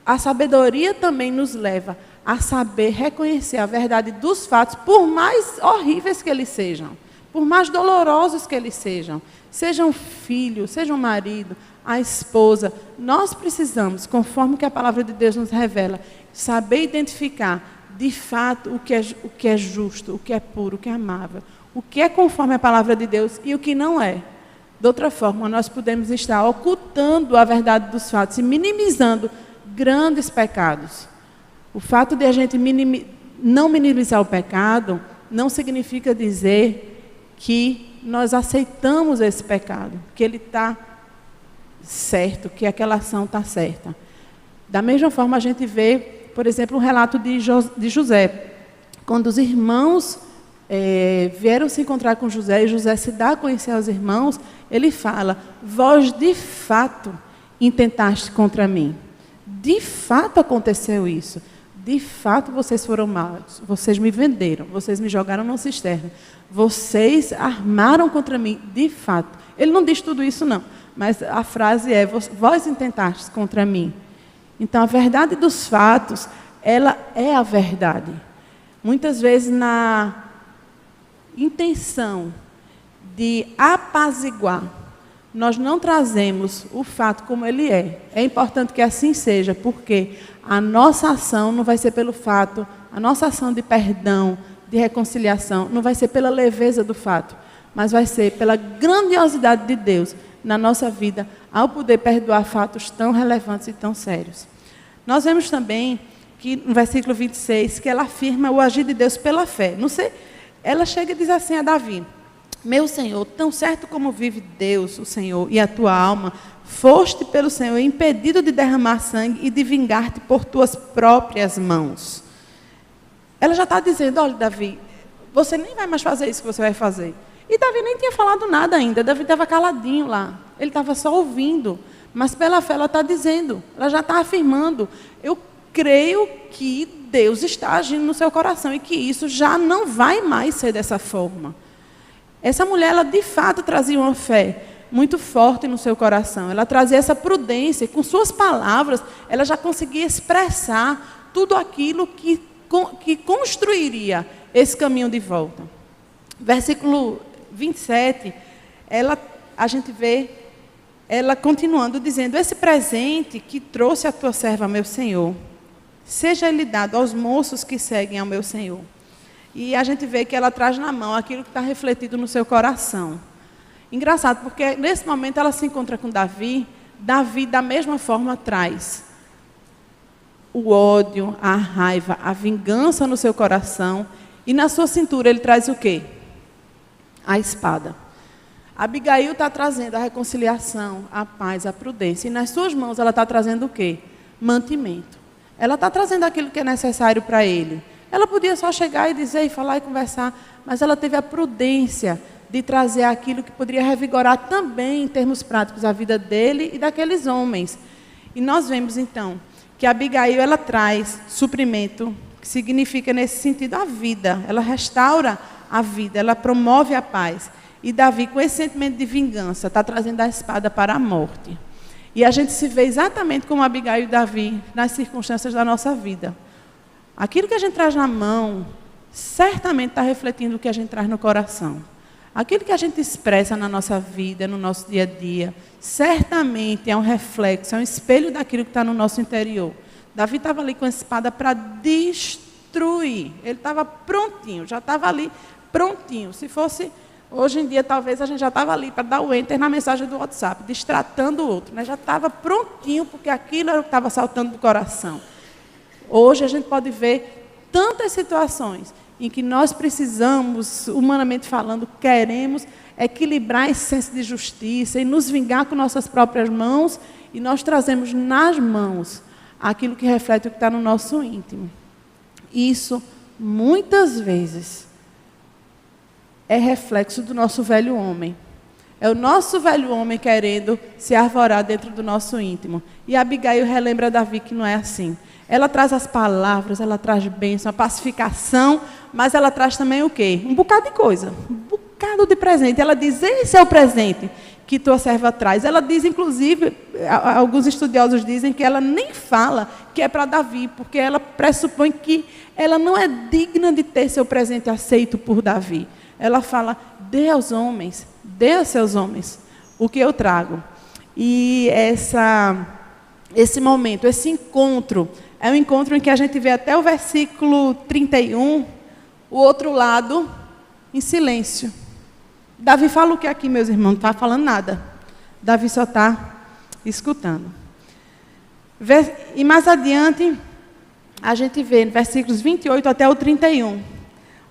a sabedoria também nos leva a saber reconhecer a verdade dos fatos, por mais horríveis que eles sejam, por mais dolorosos que eles sejam. Sejam filho, sejam marido, a esposa, nós precisamos, conforme que a palavra de Deus nos revela, saber identificar de fato o que é justo, o que é puro, o que é amável, o que é conforme a palavra de Deus e o que não é. De outra forma, nós podemos estar ocultando a verdade dos fatos e minimizando grandes pecados. O fato de a gente não minimizar o pecado não significa dizer que nós aceitamos esse pecado, que ele está certo, que aquela ação está certa. Da mesma forma, a gente vê, por exemplo, um relato de José. Quando os irmãos vieram se encontrar com José, e José se dá a conhecer aos irmãos, ele fala, vós de fato intentaste contra mim. De fato aconteceu isso. De fato vocês foram maus. Vocês me venderam, vocês me jogaram numa cisterna. Vocês armaram contra mim, de fato. Ele não diz tudo isso, não. Mas a frase é, vós intentastes contra mim. Então, a verdade dos fatos, ela é a verdade. Muitas vezes, na intenção de apaziguar, nós não trazemos o fato como ele é. É importante que assim seja, porque a nossa ação não vai ser pelo fato, a nossa ação de perdão, de reconciliação, não vai ser pela leveza do fato, mas vai ser pela grandiosidade de Deus na nossa vida, ao poder perdoar fatos tão relevantes e tão sérios. Nós vemos também que no versículo 26, que ela afirma o agir de Deus pela fé. Não sei, ela chega e diz assim a Davi: meu Senhor, tão certo como vive Deus, o Senhor, e a tua alma, foste pelo Senhor impedido de derramar sangue e de vingar-te por tuas próprias mãos. Ela já está dizendo: olha, Davi, você nem vai mais fazer isso que você vai fazer. E Davi nem tinha falado nada ainda, Davi estava caladinho lá, ele estava só ouvindo. Mas pela fé ela está dizendo, ela já está afirmando: eu creio que Deus está agindo no seu coração e que isso já não vai mais ser dessa forma. Essa mulher, ela de fato trazia uma fé muito forte no seu coração. Ela trazia essa prudência e com suas palavras ela já conseguia expressar tudo aquilo que construiria esse caminho de volta. Versículo 27, a gente vê ela continuando dizendo: esse presente que trouxe a tua serva, meu Senhor, seja ele dado aos moços que seguem ao meu Senhor. E a gente vê que ela traz na mão aquilo que está refletido no seu coração. Engraçado, porque nesse momento ela se encontra com Davi. Davi, da mesma forma, traz o ódio, a raiva, a vingança no seu coração. E na sua cintura ele traz o quê? A espada. Abigail está trazendo a reconciliação, a paz, a prudência. E nas suas mãos ela está trazendo o quê? Mantimento. Ela está trazendo aquilo que é necessário para ele. Ela podia só chegar e dizer, e falar e conversar, mas ela teve a prudência de trazer aquilo que poderia revigorar também, em termos práticos, a vida dele e daqueles homens. E nós vemos, então, que a Abigail, ela traz suprimento, que significa, nesse sentido, a vida. Ela restaura a vida, ela promove a paz. E Davi, com esse sentimento de vingança, está trazendo a espada para a morte. E a gente se vê exatamente como Abigail e Davi nas circunstâncias da nossa vida. Aquilo que a gente traz na mão, certamente está refletindo o que a gente traz no coração. Aquilo que a gente expressa na nossa vida, no nosso dia a dia, certamente é um reflexo, é um espelho daquilo que está no nosso interior. Davi estava ali com a espada para destruir. Ele estava prontinho, já estava ali prontinho. Se fosse hoje em dia, talvez a gente já estava ali para dar o enter na mensagem do WhatsApp, destratando o outro, né? Já estava prontinho, porque aquilo era o que estava saltando do coração. Hoje a gente pode ver tantas situações em que nós precisamos, humanamente falando, queremos equilibrar esse senso de justiça e nos vingar com nossas próprias mãos, e nós trazemos nas mãos aquilo que reflete o que está no nosso íntimo. Isso, muitas vezes, é reflexo do nosso velho homem. É o nosso velho homem querendo se arvorar dentro do nosso íntimo. E Abigail relembra Davi que não é assim. Ela traz as palavras, ela traz bênção, a pacificação, mas ela traz também o quê? Um bocado de coisa, um bocado de presente. Ela diz: esse é o presente que tua serva traz. Ela diz, inclusive, alguns estudiosos dizem que ela nem fala que é para Davi, porque ela pressupõe que ela não é digna de ter seu presente aceito por Davi. Ela fala: dê aos homens, dê aos seus homens o que eu trago. E esse momento, esse encontro, é um encontro em que a gente vê até o versículo 31, o outro lado, em silêncio. Davi fala o que aqui, meus irmãos? Não está falando nada. Davi só está escutando. E mais adiante, a gente vê, no versículos 28 até o 31,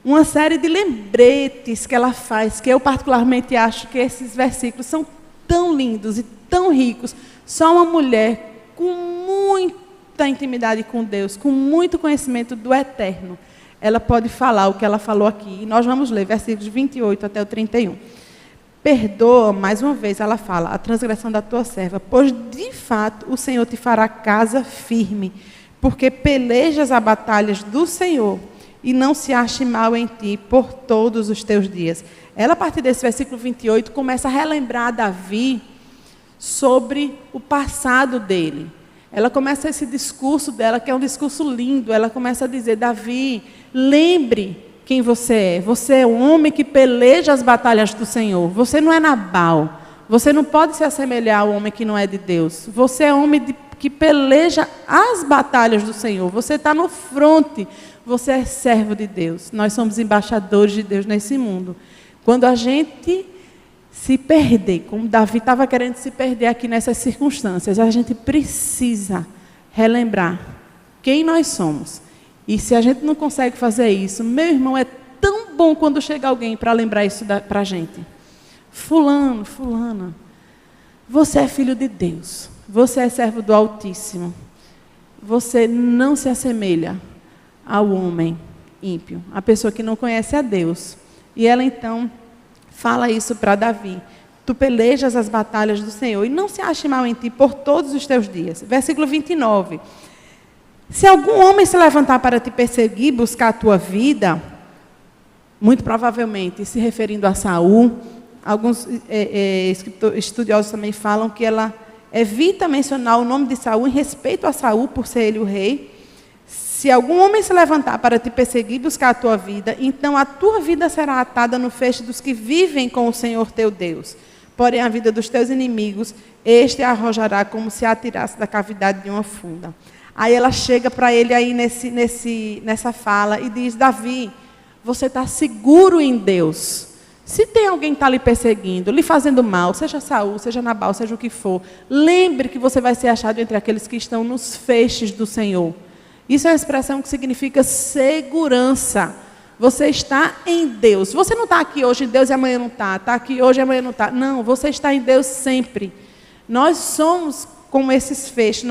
uma série de lembretes que ela faz, que eu particularmente acho que esses versículos são tão lindos e tão ricos. Só uma mulher com muita intimidade com Deus, com muito conhecimento do eterno, ela pode falar o que ela falou aqui. E nós vamos ler versículos 28 até o 31. Perdoa, mais uma vez ela fala, a transgressão da tua serva, pois de fato o Senhor te fará casa firme, porque pelejas a batalhas do Senhor, e não se ache mal em ti por todos os teus dias. Ela, a partir desse versículo 28, começa a relembrar a Davi sobre o passado dele. Ela começa esse discurso dela, que é um discurso lindo. Ela começa a dizer: Davi, lembre quem você é. Você é um homem que peleja as batalhas do Senhor. Você não é Nabal. Você não pode se assemelhar ao homem que não é de Deus. Você é homem que peleja as batalhas do Senhor. Você está no fronte. Você é servo de Deus. Nós somos embaixadores de Deus nesse mundo. Quando a gente se perder, como Davi estava querendo se perder aqui nessas circunstâncias, a gente precisa relembrar quem nós somos. E se a gente não consegue fazer isso, meu irmão, é tão bom quando chega alguém para lembrar isso para a gente. Fulano, fulana, você é filho de Deus. Você é servo do Altíssimo. Você não se assemelha ao homem ímpio, a pessoa que não conhece a Deus. E ela então fala isso para Davi. Tu pelejas as batalhas do Senhor e não se ache mal em ti por todos os teus dias. Versículo 29. Se algum homem se levantar para te perseguir, buscar a tua vida, muito provavelmente se referindo a Saul, alguns estudiosos também falam que ela evita mencionar o nome de Saul em respeito a Saul, por ser ele o rei. Se algum homem se levantar para te perseguir, buscar a tua vida, então a tua vida será atada no feixe dos que vivem com o Senhor teu Deus. Porém, a vida dos teus inimigos, este a arrojará como se atirasse da cavidade de uma funda. Aí ela chega para ele aí nessa fala e diz: Davi, você está seguro em Deus. Se tem alguém que está lhe perseguindo, lhe fazendo mal, seja Saul, seja Nabal, seja o que for, lembre que você vai ser achado entre aqueles que estão nos feixes do Senhor. Isso é uma expressão que significa segurança. Você está em Deus. Você não está aqui hoje em Deus e amanhã não está. Está aqui hoje e amanhã não está. Não, você está em Deus sempre. Nós somos como esses feixes.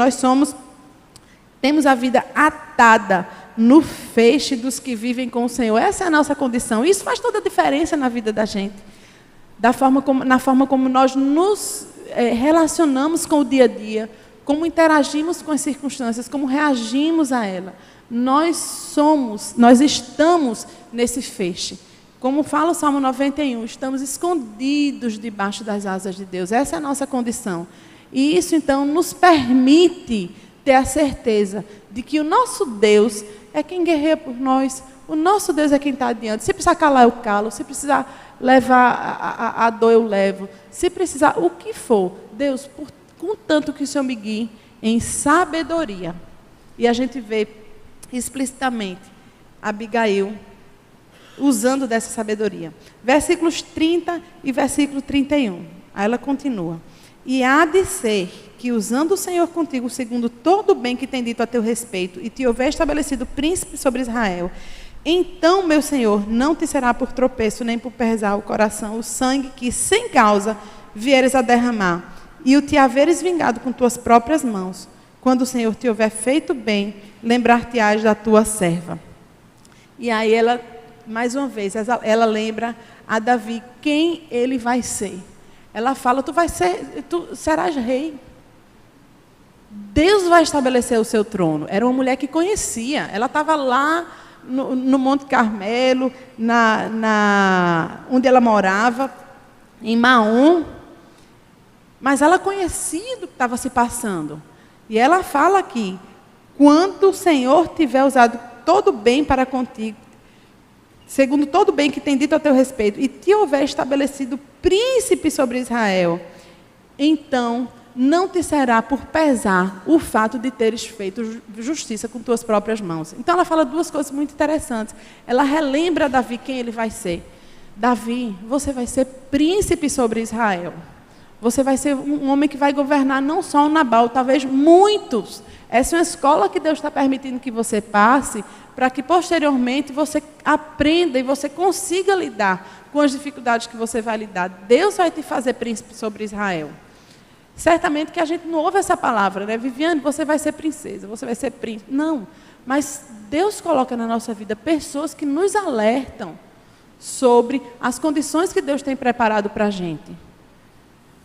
Temos a vida atada no feixe dos que vivem com o Senhor. Essa é a nossa condição. Isso faz toda a diferença na vida da gente. Na forma como nós nos relacionamos com o dia a dia, como interagimos com as circunstâncias, como reagimos a ela. Nós estamos nesse feixe. Como fala o Salmo 91, estamos escondidos debaixo das asas de Deus. Essa é a nossa condição. E isso, então, nos permite ter a certeza de que o nosso Deus é quem guerreia por nós. O nosso Deus é quem está adiante. Se precisar calar, eu calo. Se precisar levar a dor, eu levo. Se precisar, o que for, Deus, contanto que o Senhor me guie em sabedoria. E a gente vê explicitamente Abigail usando dessa sabedoria. Versículos 30 e versículo 31. Aí ela continua. E há de ser que, usando o Senhor contigo, segundo todo o bem que tem dito a teu respeito, e te houver estabelecido príncipe sobre Israel, então, meu Senhor, não te será por tropeço, nem por pesar o coração, o sangue que, sem causa, vieres a derramar, e o te haveres vingado com tuas próprias mãos. Quando o Senhor te houver feito bem, lembrar-te-ás da tua serva. E aí ela, mais uma vez, ela lembra a Davi quem ele vai ser. Ela fala: tu serás rei. Deus vai estabelecer o seu trono. Era uma mulher que conhecia. Ela estava lá no Monte Carmelo, onde ela morava, em Maom. Mas ela conhecia do que estava se passando. E ela fala aqui: quando o Senhor tiver usado todo o bem para contigo, segundo todo o bem que tem dito a teu respeito, e te houver estabelecido príncipe sobre Israel, então não te será por pesar o fato de teres feito justiça com tuas próprias mãos. Então ela fala duas coisas muito interessantes. Ela relembra a Davi quem ele vai ser. Davi, você vai ser príncipe sobre Israel. Você vai ser um homem que vai governar não só o Nabal, talvez muitos. Essa é uma escola que Deus está permitindo que você passe, para que posteriormente você aprenda e você consiga lidar com as dificuldades que você vai lidar. Deus vai te fazer príncipe sobre Israel. Certamente que a gente não ouve essa palavra, né? Viviane, você vai ser princesa, você vai ser príncipe. Não, mas Deus coloca na nossa vida pessoas que nos alertam sobre as condições que Deus tem preparado para a gente.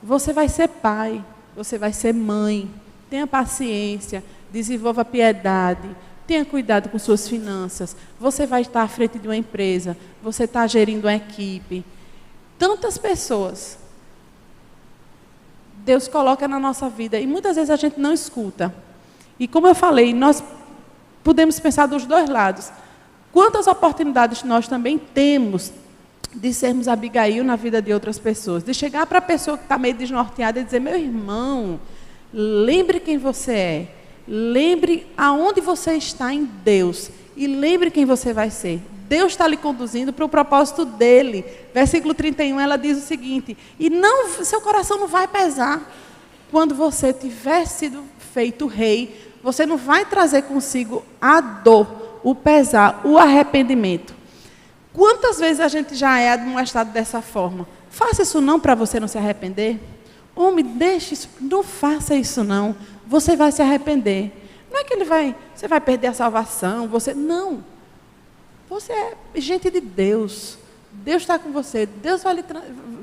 Você vai ser pai, você vai ser mãe. Tenha paciência, desenvolva piedade, tenha cuidado com suas finanças. Você vai estar à frente de uma empresa, você está gerindo uma equipe. Tantas pessoas Deus coloca na nossa vida e muitas vezes a gente não escuta. E como eu falei, nós podemos pensar dos dois lados. Quantas oportunidades nós também temos de sermos Abigail na vida de outras pessoas, de chegar para a pessoa que está meio desnorteada e dizer: meu irmão, lembre quem você é, lembre aonde você está em Deus e lembre quem você vai ser. Deus está lhe conduzindo para o propósito dele. Versículo 31, ela diz o seguinte: e não, seu coração não vai pesar. Quando você tiver sido feito rei, você não vai trazer consigo a dor, o pesar, o arrependimento. Quantas vezes a gente já é admoestado dessa forma? Faça isso não para você não se arrepender. Homem, deixe isso, não faça isso não. Você vai se arrepender. Não é que você vai perder a salvação, não. Você é gente de Deus. Deus está com você. Deus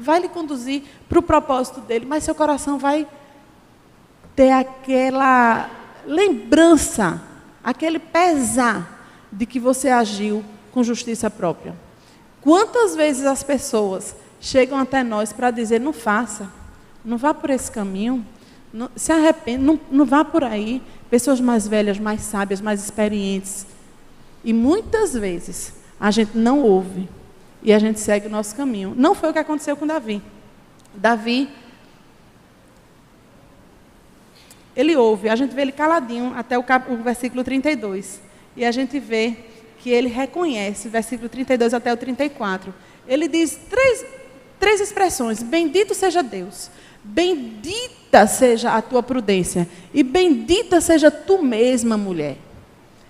vai lhe conduzir para o propósito dele, mas seu coração vai ter aquela lembrança, aquele pesar de que você agiu com justiça própria. Quantas vezes as pessoas chegam até nós para dizer: não faça, não vá por esse caminho, não, se arrependa, não vá por aí. Pessoas mais velhas, mais sábias, mais experientes. E muitas vezes a gente não ouve e a gente segue o nosso caminho. Não foi o que aconteceu com Davi. Davi, ele ouve, a gente vê ele caladinho até o versículo 32. E a gente vê que ele reconhece, versículo 32 até o 34. Ele diz três expressões: bendito seja Deus, bendita seja a tua prudência e bendita seja tu mesma, mulher.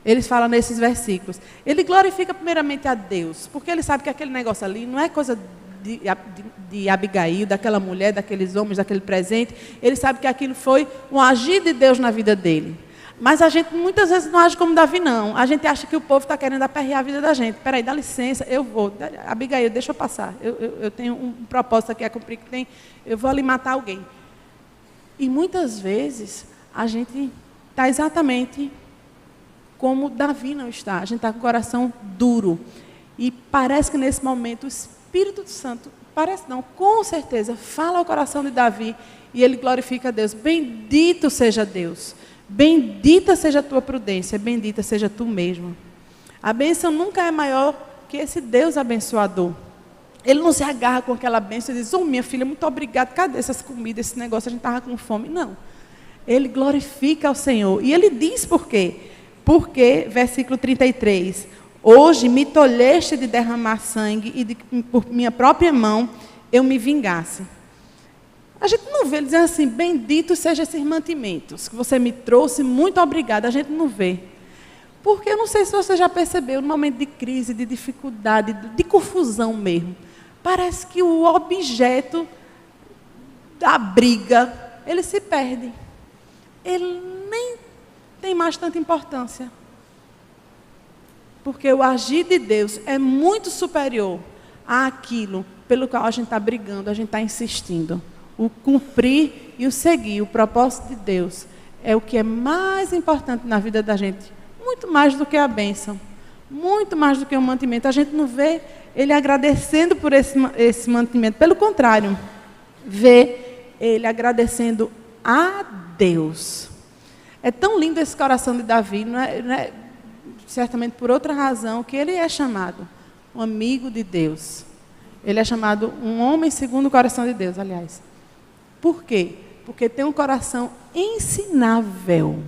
Ele fala nesses versículos. Ele glorifica primeiramente a Deus, porque ele sabe que aquele negócio ali não é coisa de Abigail, daquela mulher, daqueles homens, daquele presente. Ele sabe que aquilo foi um agir de Deus na vida dele. Mas a gente muitas vezes não age como Davi, não. A gente acha que o povo está querendo aperrear a vida da gente. Espera aí, dá licença, eu vou. Abigail, deixa eu passar. Eu tenho um propósito aqui a cumprir, eu vou ali matar alguém. E muitas vezes a gente está exatamente como Davi não está. A gente está com o coração duro. E parece que nesse momento o Espírito Santo, com certeza, fala ao coração de Davi e ele glorifica a Deus. Bendito seja Deus. Bendita seja a tua prudência, bendita seja tu mesmo. A bênção nunca é maior que esse Deus abençoador. Ele não se agarra com aquela bênção e diz: minha filha, muito obrigada, cadê essas comidas, esse negócio, a gente estava com fome. Não. Ele glorifica ao Senhor. E ele diz por quê? Porque, versículo 33, hoje me tolheste de derramar sangue e por minha própria mão eu me vingasse. A gente não vê ele dizendo assim: bendito sejam esses mantimentos que você me trouxe, muito obrigada. A gente não vê. Porque eu não sei se você já percebeu, no momento de crise, de dificuldade, de confusão mesmo, parece que o objeto da briga, ele se perde. Ele nem tem mais tanta importância. Porque o agir de Deus é muito superior àquilo pelo qual a gente está brigando, a gente está insistindo. O cumprir e o seguir, o propósito de Deus, é o que é mais importante na vida da gente. Muito mais do que a bênção. Muito mais do que o mantimento. A gente não vê ele agradecendo por esse mantimento. Pelo contrário, vê ele agradecendo a Deus. É tão lindo esse coração de Davi, não é certamente por outra razão que ele é chamado um amigo de Deus. Ele é chamado um homem segundo o coração de Deus, aliás. Por quê? Porque tem um coração ensinável.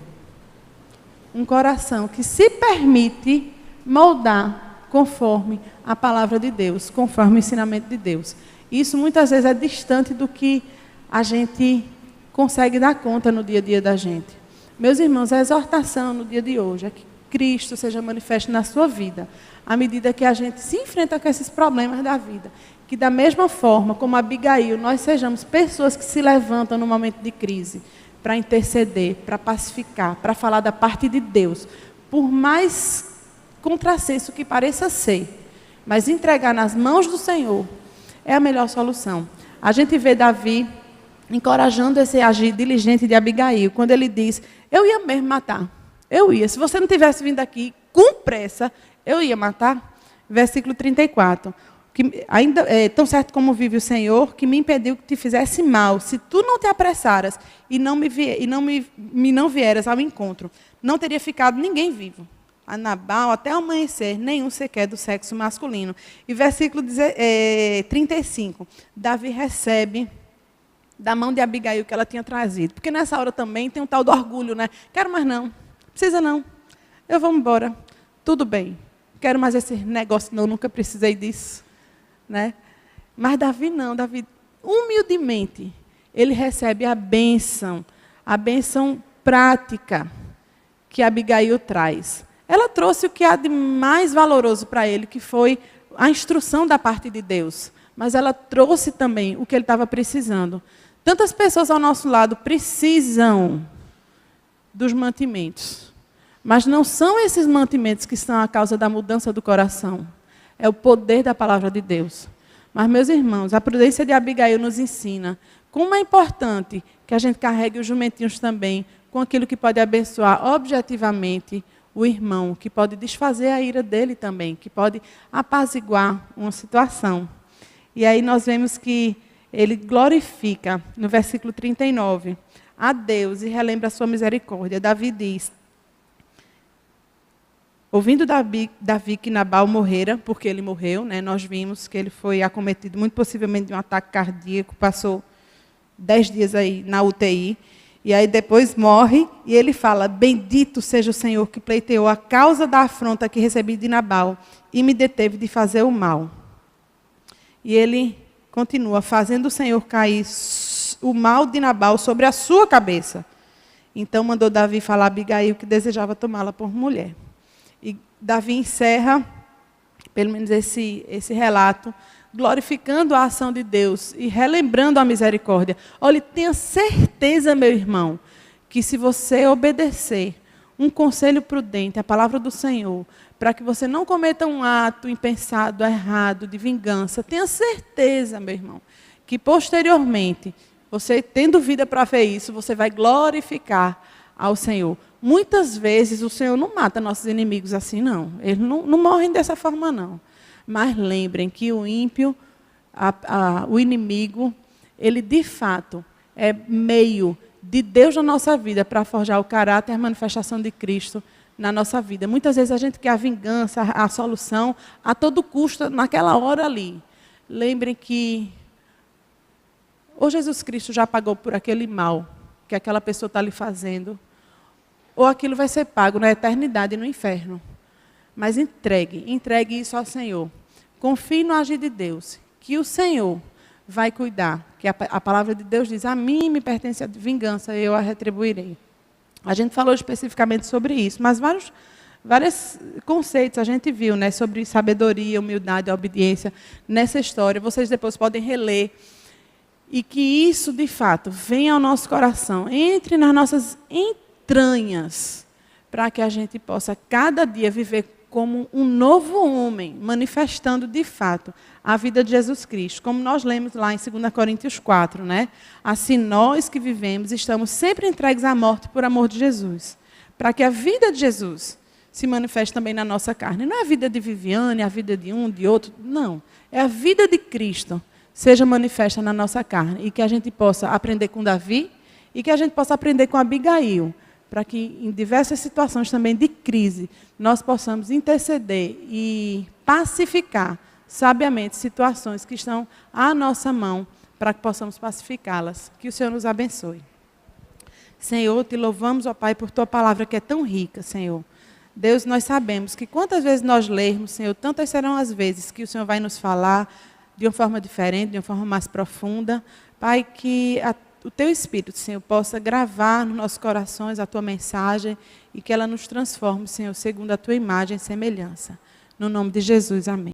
Um coração que se permite moldar conforme a palavra de Deus, conforme o ensinamento de Deus. Isso muitas vezes é distante do que a gente consegue dar conta no dia a dia da gente. Meus irmãos, a exortação no dia de hoje é que Cristo seja manifesto na sua vida, à medida que a gente se enfrenta com esses problemas da vida. Que da mesma forma como Abigail, nós sejamos pessoas que se levantam no momento de crise, para interceder, para pacificar, para falar da parte de Deus, por mais contrassenso que pareça ser, mas entregar nas mãos do Senhor é a melhor solução. A gente vê Davi encorajando esse agir diligente de Abigail, quando ele diz: eu ia mesmo matar, eu ia, se você não tivesse vindo aqui com pressa, eu ia matar. Versículo 34. Que ainda tão certo como vive o Senhor, que me impediu que te fizesse mal, se tu não te apressaras e não me vieras ao encontro, não teria ficado ninguém vivo. a Nabal até o amanhecer, nenhum sequer do sexo masculino. E versículo 35, Davi recebe da mão de Abigail que ela tinha trazido. Porque nessa hora também tem um tal do orgulho, né? Quero mais não, precisa não, eu vou embora, tudo bem. Quero mais esse negócio, não, nunca precisei disso. Né? Mas Davi não, Davi humildemente, ele recebe a bênção prática que Abigail traz. Ela trouxe o que há de mais valoroso para ele, que foi a instrução da parte de Deus. Mas ela trouxe também o que ele estava precisando. Tantas pessoas ao nosso lado precisam dos mantimentos. Mas não são esses mantimentos que são a causa da mudança do coração. É o poder da palavra de Deus. Mas, meus irmãos, a prudência de Abigail nos ensina como é importante que a gente carregue os jumentinhos também com aquilo que pode abençoar objetivamente o irmão, que pode desfazer a ira dele também, que pode apaziguar uma situação. E aí nós vemos que ele glorifica, no versículo 39, a Deus e relembra a sua misericórdia. Davi diz, ouvindo Davi que Nabal morrera, porque ele morreu, né, nós vimos que ele foi acometido muito possivelmente de um ataque cardíaco, passou 10 dias aí na UTI, e aí depois morre, e ele fala, bendito seja o Senhor que pleiteou a causa da afronta que recebi de Nabal, e me deteve de fazer o mal. E ele continua, fazendo o Senhor cair o mal de Nabal sobre a sua cabeça. Então mandou Davi falar a Abigail que desejava tomá-la por mulher. E Davi encerra, pelo menos esse relato, glorificando a ação de Deus e relembrando a misericórdia. Olha, tenha certeza, meu irmão, que se você obedecer um conselho prudente, a palavra do Senhor, para que você não cometa um ato impensado, errado, de vingança, tenha certeza, meu irmão, que posteriormente, você tendo vida para ver isso, você vai glorificar ao Senhor. Muitas vezes o Senhor não mata nossos inimigos assim, não. Eles não morrem dessa forma, não. Mas lembrem que o ímpio, o inimigo, ele de fato é meio de Deus na nossa vida para forjar o caráter e a manifestação de Cristo na nossa vida. Muitas vezes a gente quer a vingança, a solução, a todo custo, naquela hora ali. Lembrem que ou Jesus Cristo já pagou por aquele mal que aquela pessoa está lhe fazendo, ou aquilo vai ser pago na eternidade no inferno. Mas entregue isso ao Senhor. Confie no agir de Deus, que o Senhor vai cuidar. Que a palavra de Deus diz, a mim me pertence a vingança, eu a retribuirei. A gente falou especificamente sobre isso, mas vários conceitos a gente viu, né, sobre sabedoria, humildade, obediência nessa história. Vocês depois podem reler. E que isso, de fato, venha ao nosso coração, entre nas nossas entranhas, para que a gente possa, cada dia, viver como um novo homem, manifestando, de fato, a vida de Jesus Cristo. Como nós lemos lá em 2 Coríntios 4, né? Assim, nós que vivemos, estamos sempre entregues à morte por amor de Jesus, para que a vida de Jesus se manifeste também na nossa carne. Não é a vida de Viviane, a vida de um, de outro, não. É a vida de Cristo, seja manifesta na nossa carne, e que a gente possa aprender com Davi, e que a gente possa aprender com Abigail, para que em diversas situações também de crise, nós possamos interceder e pacificar sabiamente situações que estão à nossa mão, para que possamos pacificá-las. Que o Senhor nos abençoe. Senhor, te louvamos, ó Pai, por tua palavra que é tão rica, Senhor. Deus, nós sabemos que quantas vezes nós lermos, Senhor, tantas serão as vezes que o Senhor vai nos falar de uma forma diferente, de uma forma mais profunda. Pai, que o teu Espírito, Senhor, possa gravar nos nossos corações a tua mensagem e que ela nos transforme, Senhor, segundo a tua imagem e semelhança. No nome de Jesus, amém.